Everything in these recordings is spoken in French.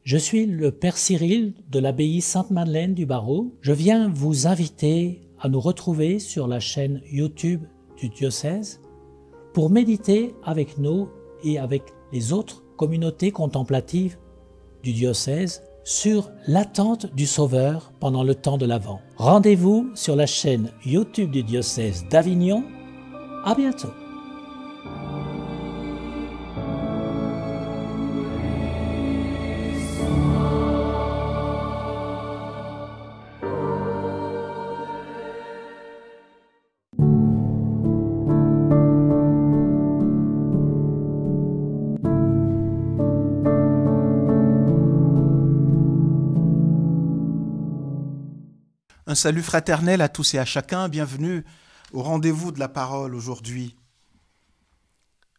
Je suis le Père Cyril de l'abbaye Sainte-Madeleine du Barreau. Je viens vous inviter à nous retrouver sur la chaîne YouTube du diocèse pour méditer avec nous et avec les autres communautés contemplatives du diocèse sur l'attente du Sauveur pendant le temps de l'Avent. Rendez-vous sur la chaîne YouTube du diocèse d'Avignon. À bientôt. Un salut fraternel à tous et à chacun. Bienvenue au rendez-vous de la parole aujourd'hui.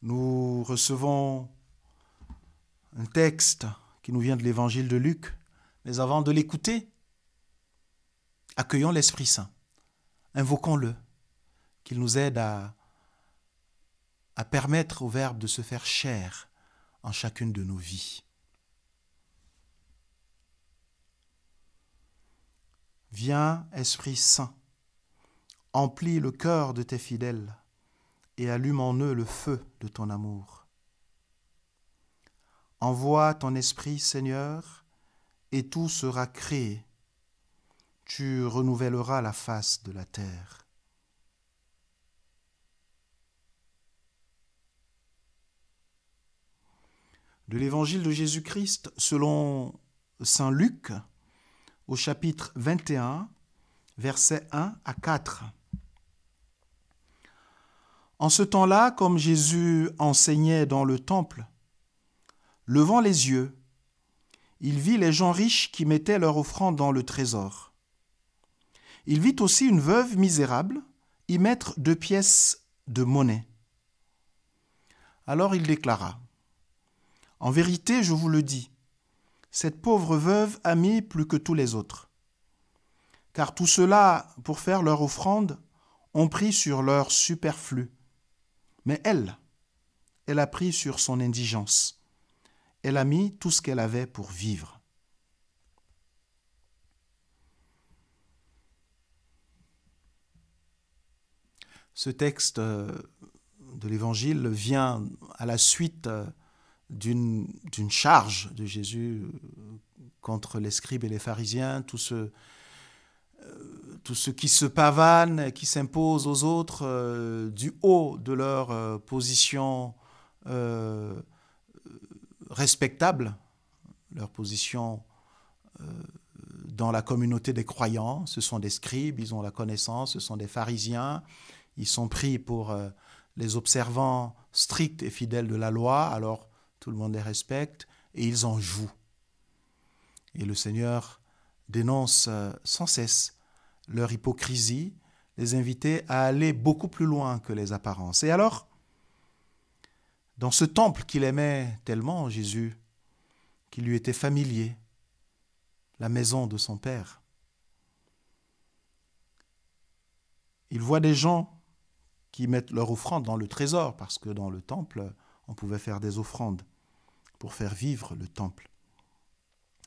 Nous recevons un texte qui nous vient de l'évangile de Luc. Mais avant de l'écouter, accueillons l'Esprit Saint. Invoquons-le, qu'il nous aide à permettre au Verbe de se faire chair en chacune de nos vies. Viens, Esprit Saint, emplis le cœur de tes fidèles et allume en eux le feu de ton amour. Envoie ton Esprit, Seigneur, et tout sera créé. Tu renouvelleras la face de la terre. De l'Évangile de Jésus-Christ selon saint Luc, au chapitre 21, versets 1 à 4. En ce temps-là, comme Jésus enseignait dans le temple, levant les yeux, il vit les gens riches qui mettaient leur offrande dans le trésor. Il vit aussi une veuve misérable y mettre 2 pièces de monnaie. Alors il déclara : « En vérité, je vous le dis, cette pauvre veuve a mis plus que tous les autres. Car tous ceux-là, pour faire leur offrande, ont pris sur leur superflu. Mais elle a pris sur son indigence. Elle a mis tout ce qu'elle avait pour vivre. » Ce texte de l'Évangile vient à la suite d'une charge de Jésus contre les scribes et les pharisiens, tous ceux qui se pavanent, qui s'imposent aux autres du haut de leur position respectable, leur position dans la communauté des croyants. Ce sont des scribes, ils ont la connaissance, ce sont des pharisiens, ils sont pris pour les observants stricts et fidèles de la loi, alors tout le monde les respecte et ils en jouent. Et le Seigneur dénonce sans cesse leur hypocrisie, les invitait à aller beaucoup plus loin que les apparences. Et alors, dans ce temple qu'il aimait tellement, Jésus, qui lui était familier, la maison de son Père, il voit des gens qui mettent leur offrande dans le trésor, parce que dans le temple, on pouvait faire des offrandes pour faire vivre le temple.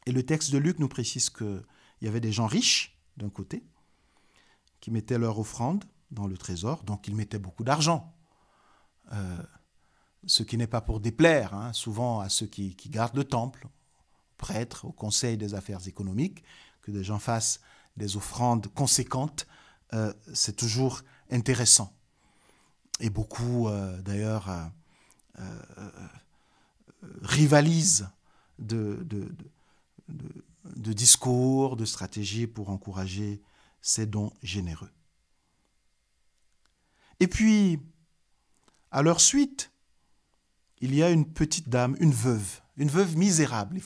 Et le texte de Luc nous précise qu'il y avait des gens riches, d'un côté, qui mettaient leur offrande dans le trésor, donc ils mettaient beaucoup d'argent. Ce qui n'est pas pour déplaire, souvent à ceux qui gardent le temple, aux prêtres, au conseil des affaires économiques, que des gens fassent des offrandes conséquentes, c'est toujours intéressant. Et beaucoup, d'ailleurs, rivalisent de discours, de stratégies pour encourager ces dons généreux. Et puis, à leur suite, il y a une petite dame, une veuve misérable.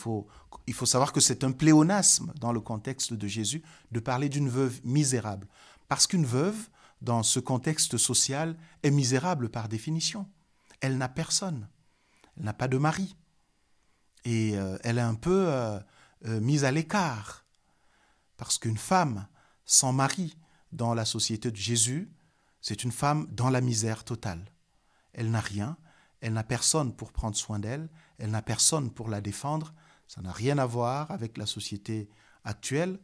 Il faut savoir que c'est un pléonasme dans le contexte de Jésus de parler d'une veuve misérable. Parce qu'une veuve, dans ce contexte social, est misérable par définition. Elle n'a personne. Elle n'a pas de mari. Et elle est un peu mise à l'écart. Parce qu'une femme sans mari dans la société de Jésus, c'est une femme dans la misère totale. Elle n'a rien, elle n'a personne pour prendre soin d'elle, elle n'a personne pour la défendre. Ça n'a rien à voir avec la société actuelle.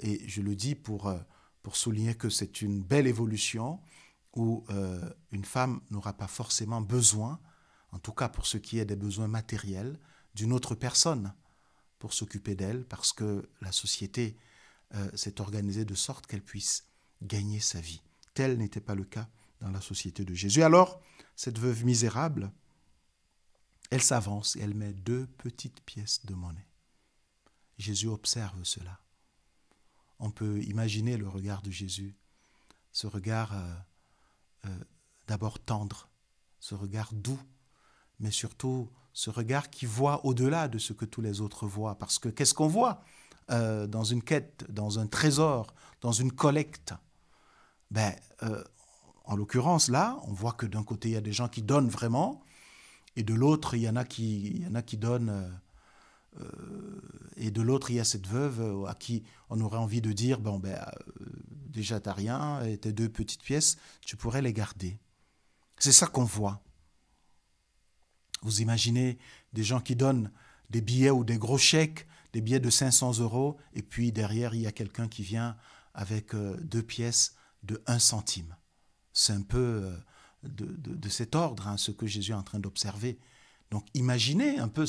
Et je le dis pour souligner que c'est une belle évolution où une femme n'aura pas forcément besoin, en tout cas pour ce qui est des besoins matériels, d'une autre personne pour s'occuper d'elle, parce que la société s'est organisée de sorte qu'elle puisse gagner sa vie. Tel n'était pas le cas dans la société de Jésus. Alors, cette veuve misérable, elle s'avance et elle met 2 petites pièces de monnaie. Jésus observe cela. On peut imaginer le regard de Jésus, ce regard d'abord tendre, ce regard doux, mais surtout ce regard qui voit au-delà de ce que tous les autres voient. Parce que qu'est-ce qu'on voit dans une quête, dans un trésor, dans une collecte? En l'occurrence, là, on voit que d'un côté, il y a des gens qui donnent vraiment, et de l'autre, il y en a qui donnent... et de l'autre, il y a cette veuve à qui on aurait envie de dire, déjà, tu n'as rien, et tes 2 petites pièces, tu pourrais les garder. C'est ça qu'on voit. Vous imaginez des gens qui donnent des billets ou des gros chèques, des billets de 500 €, et puis derrière, il y a quelqu'un qui vient avec 2 pièces de 1 centime. C'est un peu de cet ordre, ce que Jésus est en train d'observer. Donc imaginez un peu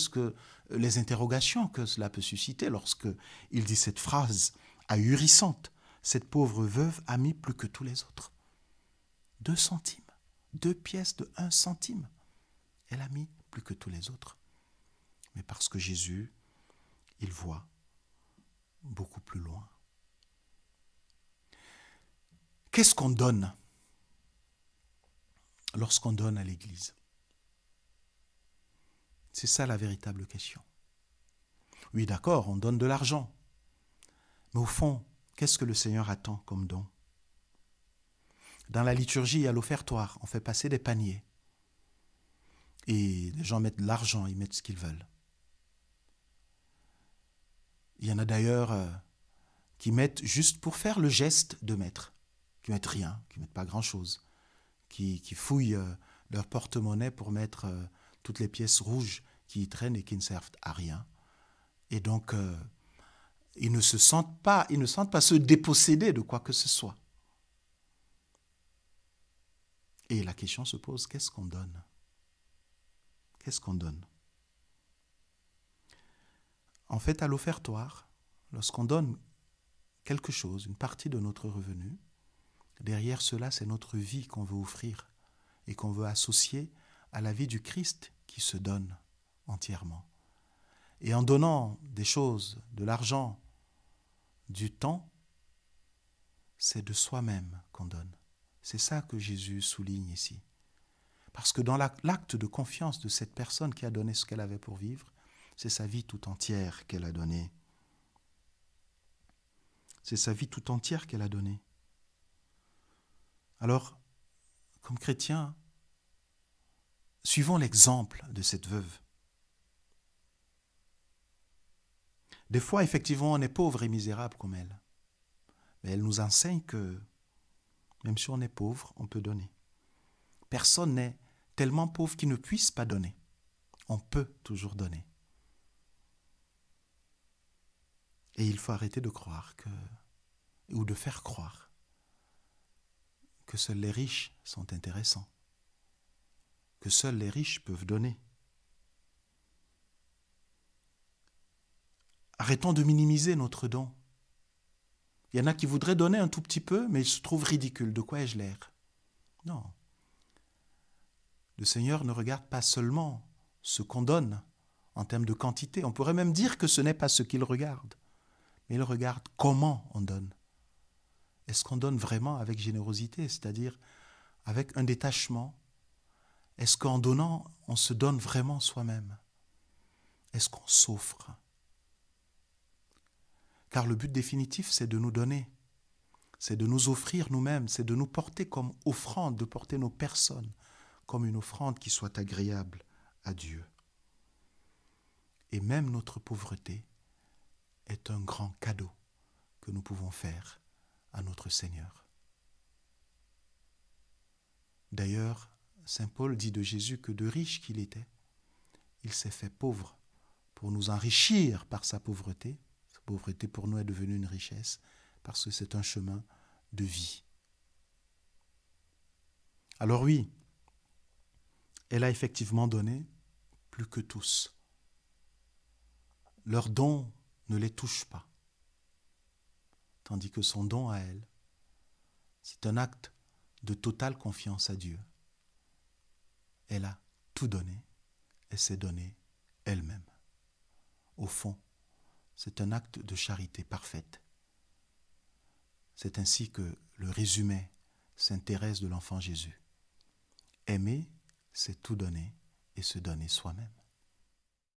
les interrogations que cela peut susciter lorsque il dit cette phrase ahurissante. Cette pauvre veuve a mis plus que tous les autres. 2 centimes, 2 pièces de 1 centime. Elle a mis plus que tous les autres. Mais parce que Jésus, il voit beaucoup plus loin. Qu'est-ce qu'on donne lorsqu'on donne à l'Église? C'est ça la véritable question. Oui, d'accord, on donne de l'argent. Mais au fond, qu'est-ce que le Seigneur attend comme don? Dans la liturgie, il y a l'offertoire. On fait passer des paniers. Et les gens mettent de l'argent, ils mettent ce qu'ils veulent. Il y en a d'ailleurs qui mettent juste pour faire le geste de mettre, qui mettent rien, qui mettent pas grand-chose, qui fouillent leur porte-monnaie pour mettre toutes les pièces rouges qui y traînent et qui ne servent à rien. Et donc, ils ne sentent pas se déposséder de quoi que ce soit. Et la question se pose, qu'est-ce qu'on donne? Qu'est-ce qu'on donne? En fait, à l'offertoire, lorsqu'on donne quelque chose, une partie de notre revenu, derrière cela, c'est notre vie qu'on veut offrir et qu'on veut associer à la vie du Christ qui se donne entièrement. Et en donnant des choses, de l'argent, du temps, c'est de soi-même qu'on donne. C'est ça que Jésus souligne ici. Parce que dans l'acte de confiance de cette personne qui a donné ce qu'elle avait pour vivre, c'est sa vie tout entière qu'elle a donnée. C'est sa vie tout entière qu'elle a donnée. Alors, comme chrétiens, suivons l'exemple de cette veuve. Des fois, effectivement, on est pauvre et misérable comme elle. Mais elle nous enseigne que, même si on est pauvre, on peut donner. Personne n'est tellement pauvre qu'il ne puisse pas donner. On peut toujours donner. Et il faut arrêter de croire ou de faire croire que seuls les riches sont intéressants, que seuls les riches peuvent donner. Arrêtons de minimiser notre don. Il y en a qui voudraient donner un tout petit peu, mais ils se trouvent ridicules. De quoi ai-je l'air? Non. Le Seigneur ne regarde pas seulement ce qu'on donne en termes de quantité. On pourrait même dire que ce n'est pas ce qu'il regarde. Mais il regarde comment on donne. Est-ce qu'on donne vraiment avec générosité, c'est-à-dire avec un détachement? Est-ce qu'en donnant, on se donne vraiment soi-même? Est-ce qu'on s'offre? Car le but définitif, c'est de nous donner. C'est de nous offrir nous-mêmes, c'est de nous porter comme offrande, de porter nos personnes comme une offrande qui soit agréable à Dieu. Et même notre pauvreté est un grand cadeau que nous pouvons faire à notre Seigneur. D'ailleurs, saint Paul dit de Jésus que de riche qu'il était, il s'est fait pauvre pour pour nous enrichir par sa pauvreté. Sa pauvreté pour nous est devenue une richesse parce que c'est un chemin de vie. Alors oui, elle a effectivement donné plus que tous. Leur don ne les touche pas, tandis que son don à elle, c'est un acte de totale confiance à Dieu. Elle a tout donné et s'est donnée elle-même. Au fond, c'est un acte de charité parfaite. C'est ainsi que le résumé s'intéresse de l'enfant Jésus. Aimer, c'est tout donner et se donner soi-même.